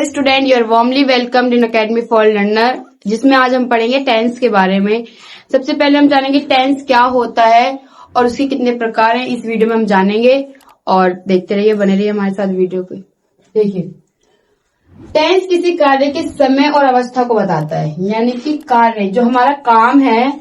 Student, you are warmly welcomed in academy for learner, जिसमें आज हम पढ़ेंगे टेंस के बारे में। सबसे पहले हम जानेंगे टेंस क्या होता है और उसके कितने प्रकार हैं। इस वीडियो में हम जानेंगे और देखते रहिए, बने रहिए हमारे साथ वीडियो पे। देखिए, टेंस किसी कार्य के समय और अवस्था को बताता है, यानी कि कार्य जो हमारा काम है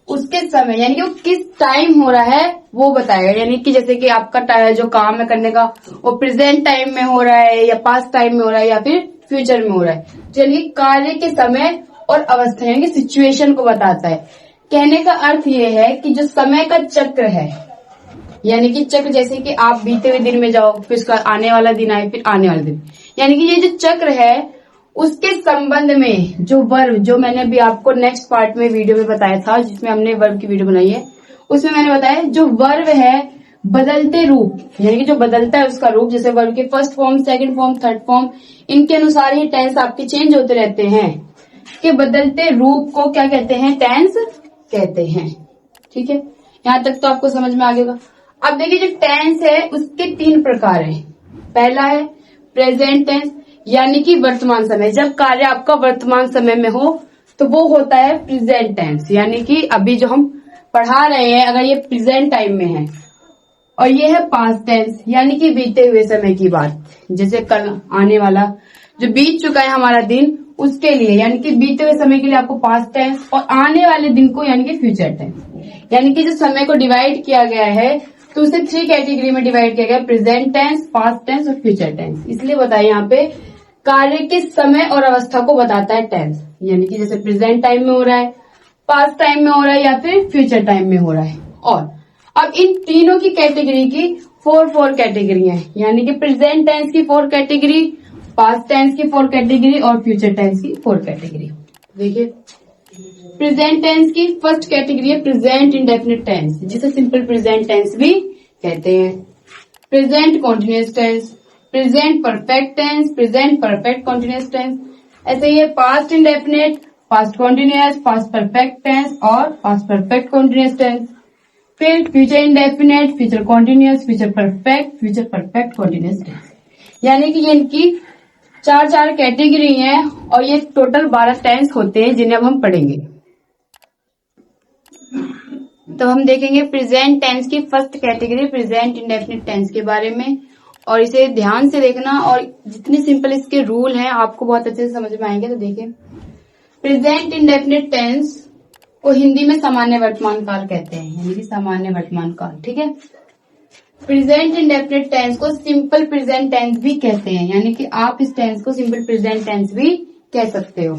उसके समय, यानी कि वो किस टाइम हो रहा है वो बताएगा। यानी कि जैसे कि आपका जो काम है करने का वो प्रेजेंट टाइम में हो रहा है या पास्ट टाइम में हो रहा है या फिर फ्यूचर में हो रहा है। यानी कार्य के समय और अवस्था यानी कि सिचुएशन को बताता है। कहने का अर्थ ये है कि जो समय का चक्र है, यानी कि चक्र जैसे कि आप बीते हुए दिन में जाओ, फिर उसका आने वाला दिन आए, फिर आने वाला दिन, यानी कि ये जो चक्र है उसके संबंध में जो वर्ब, जो मैंने अभी आपको नेक्स्ट पार्ट में वीडियो में बताया था, जिसमें हमने वर्ब की वीडियो बनाई है, उसमें मैंने बताया जो वर्ब है बदलते रूप, यानी कि जो बदलता है उसका रूप, जैसे वर्ब के first form, second form, third form, इनके अनुसार ही टेंस आपके चेंज होते रहते हैं। के बदलते रूप को क्या कहते हैं? टेंस कहते हैं। ठीक है, यहां तक तो आपको समझ में आ गया। अब देखिए, जो टेंस है उसके 3 प्रकार हैं। पहला है प्रेजेंट टेंस, यानी कि वर्तमान समय। जब कार्य आपका वर्तमान समय में हो तो वो होता है प्रेजेंट टेंस, यानी कि अभी जो हम पढ़ा रहे हैं अगर ये प्रेजेंट टाइम में है। और ये है पास्ट टेंस, यानी कि बीते हुए समय की बात, जैसे कल आने वाला जो बीत चुका है हमारा दिन उसके लिए, यानी कि बीते हुए समय के लिए आपको पास्ट टेंस, और आने वाले दिन को यानी कि फ्यूचर टेंस। यानी कि जो समय को डिवाइड किया गया है तो उसे 3 कैटेगरी में डिवाइड किया गया, प्रेजेंट टेंस, पास्ट टेंस और फ्यूचर टेंस। इसलिए बताया यहाँ पे कार्य के समय और अवस्था को बताता है टेंस, यानी कि जैसे प्रेजेंट टाइम में हो रहा है, पास्ट टाइम में हो रहा है या फिर फ्यूचर टाइम में हो रहा है। और अब इन तीनों की कैटेगरी की 4 कैटेगरी हैं, यानी कि प्रेजेंट टेंस की 4 कैटेगरी, पास्ट टेंस की 4 कैटेगरी और फ्यूचर टेंस की 4 कैटेगरी। देखिए, प्रेजेंट टेंस की फर्स्ट कैटेगरी है प्रेजेंट इंडेफिनिट टेंस, जिसे सिंपल प्रेजेंट टेंस भी कहते हैं। Present continuous tense, present perfect tense, present perfect continuous tense. ऐसे ही past indefinite, past continuous, past perfect tense और पास्ट परफेक्ट कॉन्टिन्यूअस टेंस। फिर future indefinite, future continuous, future perfect continuous tense. यानी कि ये इनकी 4 कैटेगरी हैं और ये टोटल 12 टेंस होते हैं जिन्हें अब हम पढ़ेंगे। तो हम देखेंगे प्रेजेंट टेंस की first category present indefinite tense के बारे में, और इसे ध्यान से देखना, और जितने सिंपल इसके रूल हैं आपको बहुत अच्छे से समझ में आएंगे। तो देखिए, प्रेजेंट इंडेफिनिट टेंस को हिंदी में सामान्य वर्तमान काल कहते हैं, यानी कि सामान्य वर्तमान काल। ठीक है, प्रेजेंट इंडेफिनिट टेंस को सिंपल प्रेजेंट टेंस भी कहते हैं, यानी कि आप इस टेंस को सिंपल प्रेजेंट टेंस भी कह सकते हो।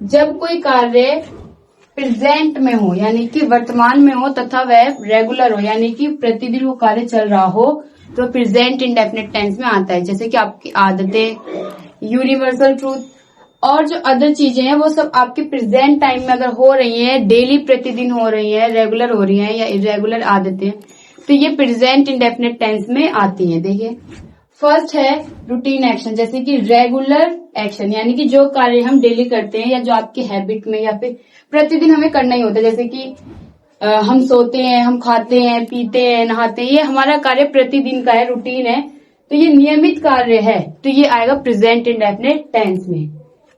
जब कोई कार्य प्रेजेंट में हो, यानी कि वर्तमान में हो, तथा वह रेगुलर हो, यानी कि प्रतिदिन वो कार्य चल रहा हो, तो प्रेजेंट इंडेफिनिट टेंस में आता है। जैसे कि आपकी आदतें, यूनिवर्सल ट्रूथ और जो अदर चीजें हैं वो सब आपके प्रेजेंट टाइम में अगर हो रही हैं, डेली प्रतिदिन हो रही हैं, रेगुलर हो रही हैं या इरेगुलर आदतें, तो ये प्रेजेंट इंडेफिनिट टेंस में आती हैं। देखिए, फर्स्ट है रूटीन एक्शन, जैसे कि रेगुलर एक्शन, यानी कि जो कार्य हम डेली करते हैं या जो आपकी हैबिट में या फिर प्रतिदिन हमें करना ही होता है, जैसे कि हम सोते हैं, हम खाते हैं, पीते हैं, नहाते हैं, ये हमारा कार्य प्रतिदिन का है, रूटीन है, तो ये नियमित कार्य है, तो ये आएगा प्रेजेंट इंडेफिनिट टेंस में।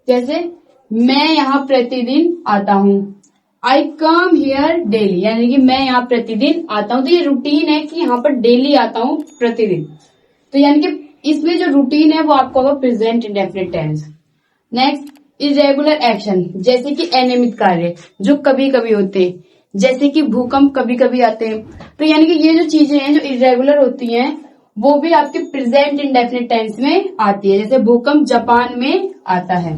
जैसे मैं यहाँ प्रतिदिन आता हूँ, आई कम हियर डेली, यानी कि मैं यहाँ प्रतिदिन आता हूँ, तो ये रूटीन है कि यहाँ पर डेली आता हूँ प्रतिदिन, तो यानी कि इसमें जो रूटीन है वो आपको होगा present indefinite tense. Next, irregular action, जैसे कि अनियमित कार्य जो कभी कभी होते हैं, जैसे कि भूकंप कभी कभी आते हैं, तो यानी कि ये जो चीजें हैं जो इरेगुलर होती हैं वो भी आपके प्रेजेंट इंडेफिनिट टेंस में आती है। जैसे भूकंप जापान में आता है,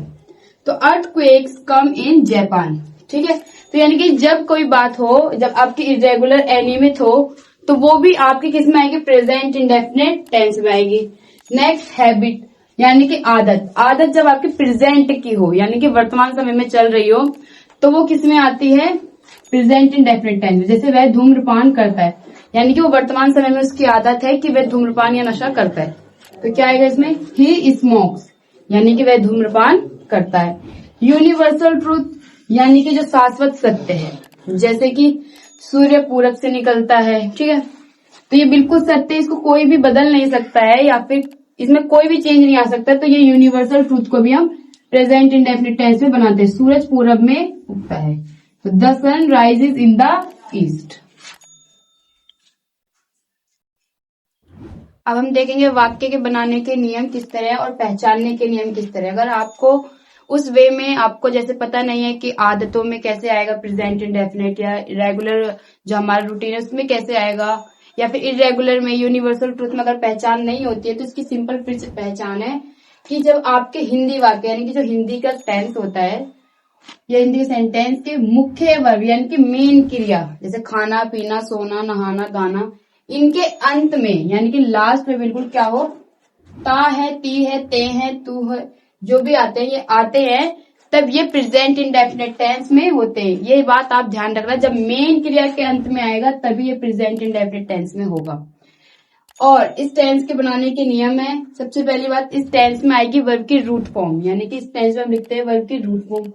तो अर्थक्वेक्स कम इन जापान। ठीक है, तो यानी कि जब कोई बात हो, जब आपकी इरेगुलर अनियमित हो, तो वो भी आपकी किस में आएगी? प्रेजेंट इंडेफिनिट टेंस में आएगी। नेक्स्ट, हैबिट, यानी कि आदत। आदत जब आपकी प्रेजेंट की हो, यानी कि वर्तमान समय में चल रही हो, तो वो किस में आती है? प्रेजेंट इंडेफिनिट टेंस में। जैसे वह धूम्रपान करता है, यानी कि वो वर्तमान समय में उसकी आदत है कि वह धूम्रपान या नशा करता है, तो क्या आएगा इसमें? ही स्मोक्स, यानी कि वह धूम्रपान करता है। यूनिवर्सल ट्रूथ, यानी कि जो शाश्वत सत्य है, जैसे कि सूर्य पूरब से निकलता है। ठीक है, तो ये बिल्कुल सत्य, इसको कोई भी बदल नहीं सकता है या फिर इसमें कोई भी चेंज नहीं आ सकता, तो ये यूनिवर्सल ट्रूथ को भी हम प्रेजेंट इंडेफिनिट टेंस में बनाते हैं। सूरज पूरब में उगता है, तो the sun rises in the east. अब हम देखेंगे वाक्य के बनाने के नियम किस तरह और पहचानने के नियम किस तरह। अगर आपको उस वे में आपको जैसे पता नहीं है कि आदतों में कैसे आएगा प्रेजेंट इंडेफिनिट, या रेगुलर जो हमारा रूटीन है उसमें कैसे आएगा, या फिर इरेगुलर में यूनिवर्सल ट्रूथ में अगर पहचान नहीं होती है, तो इसकी सिंपल पहचान है कि जब आपके हिंदी वाक्य यानी कि जो हिंदी का टेंस होता है या हिंदी के सेंटेंस के मुख्य वर्ब यानी कि मेन क्रिया, जैसे खाना पीना सोना नहाना गाना, इनके अंत में यानी कि लास्ट में बिल्कुल क्या हो, ता है ती है ते है तू है, जो भी आते हैं ये आते हैं, तब ये प्रेजेंट इंडेफिनिट टेंस में होते हैं। ये बात आप ध्यान रखना, जब मेन क्रिया के अंत में आएगा तभी ये प्रेजेंट इंडेफिनिट टेंस में होगा। और इस टेंस के बनाने के नियम है, सबसे पहली बात, इस टेंस में आएगी वर्ब की रूट फॉर्म, यानी कि इस टेंस में हम लिखते हैं वर्ब की रूट फॉर्म।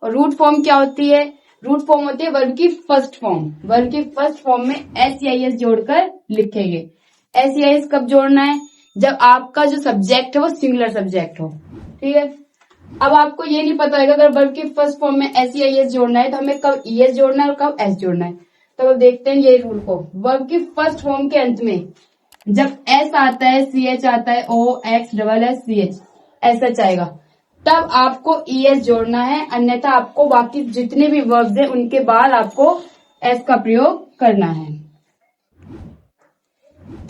और रूट फॉर्म क्या होती है? रूट फॉर्म होती है वर्ब की फर्स्ट फॉर्म। वर्ब की फर्स्ट फॉर्म में एस जोड़कर लिखेंगे। एस कब जोड़ना है? जब आपका जो सब्जेक्ट है वो सिंगुलर सब्जेक्ट हो, ठीक है। अब आपको ये नहीं पता होगा अगर वर्ब की फर्स्ट फॉर्म में एस जोड़ना है तो हमें कब ईएस जोड़ना है और कब एस जोड़ना है। तो अब देखते हैं ये रूल को। वर्ब की फर्स्ट फॉर्म के अंत में जब एस आता है, सी एच आता है, O X double S C H S आएगा, तब आपको ईएस जोड़ना है, अन्यथा आपको बाकी जितने भी वर्ब्स हैं उनके बाद आपको एस का प्रयोग करना है।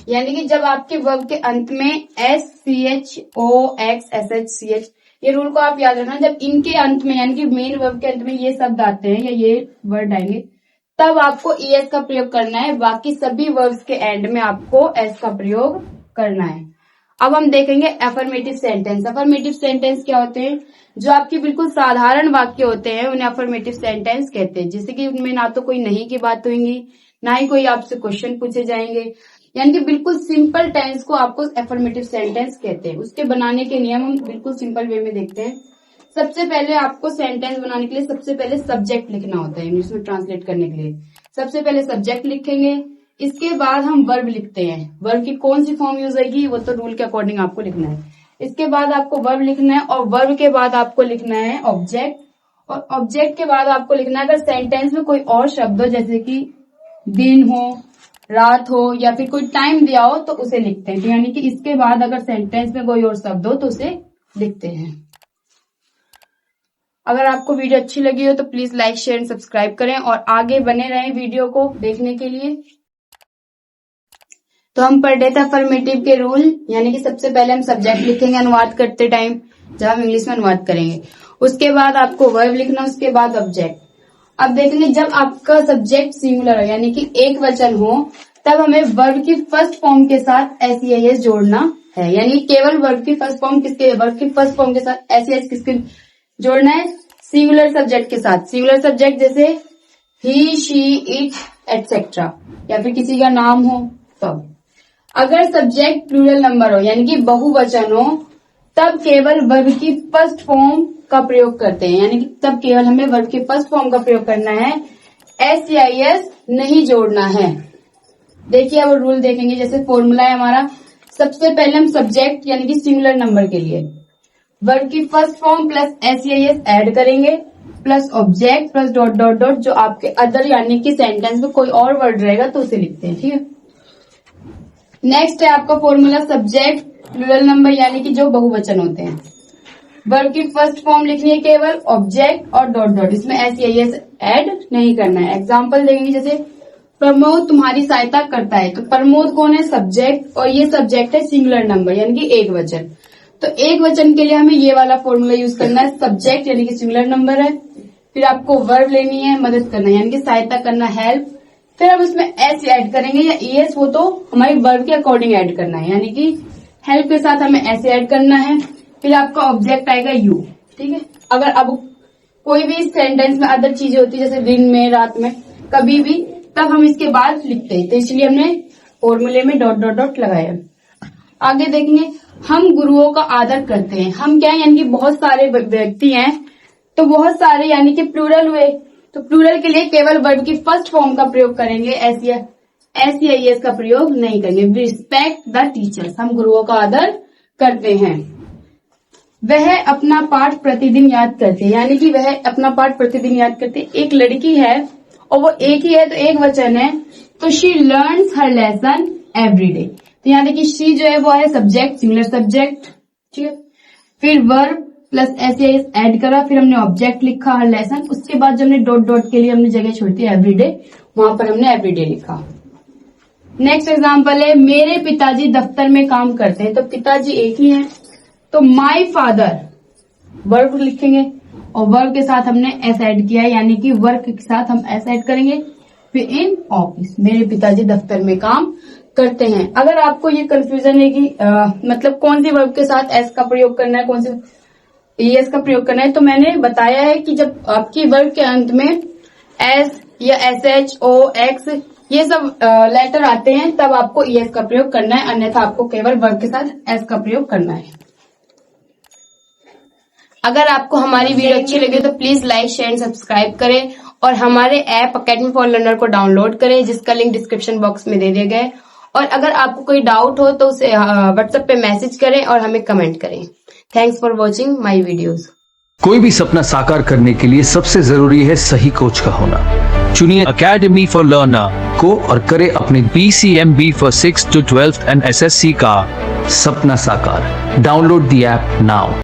यानी कि जब आपके वर्ब के अंत में S C H O X S H C H, ये रूल को आप याद रखना, जब इनके अंत में यानी कि मेन वर्ब के अंत में ये शब्द आते हैं या ये वर्ड आएंगे तब आपको ईएस का प्रयोग करना है, बाकी सभी वर्ब्स के एंड में आपको एस का प्रयोग करना है। अब हम देखेंगे अफर्मेटिव सेंटेंस। अफर्मेटिव सेंटेंस क्या होते हैं? जो आपके बिल्कुल साधारण वाक्य होते हैं उन्हें अफर्मेटिव सेंटेंस कहते हैं, जिससे कि उनमें ना तो कोई नहीं की बात होगी, ना ही कोई आपसे क्वेश्चन पूछे जाएंगे, यानी कि बिल्कुल सिंपल टेंस को आपको अफर्मेटिव सेंटेंस कहते हैं। उसके बनाने के नियम हम बिल्कुल सिंपल वे में देखते हैं। सबसे पहले आपको सेंटेंस बनाने के लिए सबसे पहले सब्जेक्ट लिखना होता है, इंग्लिश में ट्रांसलेट करने के लिए सबसे पहले सब्जेक्ट लिखेंगे, इसके बाद हम वर्ब लिखते हैं। वर्ब की कौन सी फॉर्म यूज होगी वो तो रूल के अकॉर्डिंग आपको लिखना है। इसके बाद आपको वर्ब लिखना है और वर्ब के बाद आपको लिखना है ऑब्जेक्ट, और ऑब्जेक्ट के बाद आपको लिखना है अगर सेंटेंस में कोई और शब्द हो, जैसे कि दिन हो, रात हो या फिर कोई टाइम दिया हो तो उसे लिखते हैं। यानी कि इसके बाद अगर सेंटेंस में कोई और शब्द हो तो उसे लिखते हैं। अगर आपको वीडियो अच्छी लगी हो तो please like share and subscribe करें और आगे बने रहें वीडियो को देखने के लिए। तो हम पढ़ रहे थे अफर्मेटिव के रूल, यानी कि सबसे पहले हम सब्जेक्ट लिखेंगे अनुवाद करते टाइम, जब हम इंग्लिश में अनुवाद करेंगे। उसके बाद आपको वर्ब लिखना, उसके बाद ऑब्जेक्ट। अब देखेंगे जब आपका सब्जेक्ट सिंगुलर हो यानी कि एक वचन हो, तब हमें वर्ब की फर्स्ट फॉर्म के साथ एस जोड़ना है। यानी केवल वर्ब की फर्स्ट फॉर्म किसके, वर्ब की फर्स्ट फॉर्म के साथ एस किसके जोड़ना है? सिंगुलर सब्जेक्ट के साथ। सिंगुलर सब्जेक्ट जैसे ही शी इट एटसेट्रा, या फिर किसी का नाम हो तब। अगर सब्जेक्ट प्लूरल नंबर हो यानी कि बहुवचन हो, तब केवल वर्ब की फर्स्ट फॉर्म का प्रयोग करते हैं, यानी कि तब केवल हमें वर्ब की फर्स्ट फॉर्म का प्रयोग करना है, एस या एस नहीं जोड़ना है। देखिए अब रूल देखेंगे, जैसे फॉर्मूला है हमारा, सबसे पहले हम सब्जेक्ट यानी कि सिंगुलर नंबर के लिए वर्ब की फर्स्ट फॉर्म प्लस एस या एस ऐड करेंगे, plus object plus dot dot dot, जो आपके अदर यानी कि सेंटेंस में कोई और वर्ड रहेगा तो उसे लिखते हैं, ठीक है। नेक्स्ट है आपका फॉर्मूला सब्जेक्ट प्लूरल नंबर यानी कि जो बहुवचन होते हैं। वर्ब की फर्स्ट फॉर्म लिखनी है केवल ऑब्जेक्ट और डॉट डॉट, इसमें एस या एस ऐड नहीं करना है। एग्जाम्पल देंगे, जैसे प्रमोद तुम्हारी सहायता करता है, तो प्रमोद कौन है? सब्जेक्ट, और ये सब्जेक्ट है सिंगुलर नंबर यानी कि एक वचन। तो एक वचन के लिए हमें ये वाला फॉर्मूला यूज करना है, सब्जेक्ट यानी कि सिंगुलर नंबर है, फिर आपको वर्ब लेनी है मदद करना यानी कि सहायता करना हेल्प, फिर हम उसमें एस ऐड करेंगे या ईएस, वो तो हमारी वर्ब के अकॉर्डिंग ऐड करना है, यानी कि हेल्प के साथ हमें एस ऐड करना है, फिर आपका ऑब्जेक्ट आएगा यू, ठीक है। अगर अब कोई भी सेंटेंस में अदर चीजें होती है जैसे दिन में रात में कभी भी, तब हम इसके बाद लिखते हैं, तो इसलिए हमने फॉर्मूले में डॉट डॉट डॉट लगाया। आगे देखेंगे, हम गुरुओं का आदर करते हैं। हम क्या है यानी कि बहुत सारे व्यक्ति हैं, तो बहुत सारे यानी कि प्लूरल हुए, तो प्लूरल के लिए केवल वर्ब की फर्स्ट फॉर्म का प्रयोग करेंगे, एस या एस का प्रयोग नहीं करेंगे। रिस्पेक्ट द टीचर्स, हम गुरुओं का आदर करते हैं। वह अपना पाठ प्रतिदिन याद करते हैं, यानी कि वह अपना पाठ प्रतिदिन याद करते हैं। एक लड़की है और वो एक ही है तो एक वचन है, तो she learns her lesson every day. तो यहाँ देखिए शी जो है वो है सब्जेक्ट, सिंगुलर सब्जेक्ट, ठीक है। फिर वर्ब प्लस एस ऐड करा, फिर हमने ऑब्जेक्ट लिखा हर लेसन, उसके बाद जो हमने डॉट डॉट के लिए हमने जगह छोड़ी थी एवरीडे, वहां पर हमने एवरीडे लिखा। नेक्स्ट एग्जांपल है मेरे पिताजी दफ्तर में काम करते हैं। तो पिताजी एक ही है तो माय फादर वर्ब लिखेंगे और वर्ब के साथ हमने एस ऐड किया है, यानी कि वर्क के साथ हम एस ऐड करेंगे। फिर इन ऑफिस, मेरे पिताजी दफ्तर में काम करते हैं। अगर आपको ये कंफ्यूजन है कि मतलब कौन सी वर्ब के साथ एस का प्रयोग करना है, कौन सी एस का प्रयोग करना है, तो मैंने बताया है कि जब आपकी वर्ब के अंत में एस या एस एच ओ एक्स ये सब लेटर आते हैं तब आपको एस का प्रयोग करना है, अन्यथा आपको केवल वर्ब के साथ एस का प्रयोग करना है। अगर आपको हमारी वीडियो अच्छी लगे तो please like share and subscribe करें और हमारे ऐप अकेडमी फॉर लर्नर को डाउनलोड करें, जिसका लिंक डिस्क्रिप्शन बॉक्स में दे दिया गया है। और अगर आपको कोई डाउट हो तो उसे व्हाट्सएप पे मैसेज करें और हमें कमेंट करें। Thanks for watching my videos. कोई भी सपना साकार करने के लिए सबसे जरूरी है सही कोच का होना। चुनिए अकेडमी फॉर लर्नर को और करें अपने BCMB for 6th to 12th and SSC का सपना साकार। Download the app now.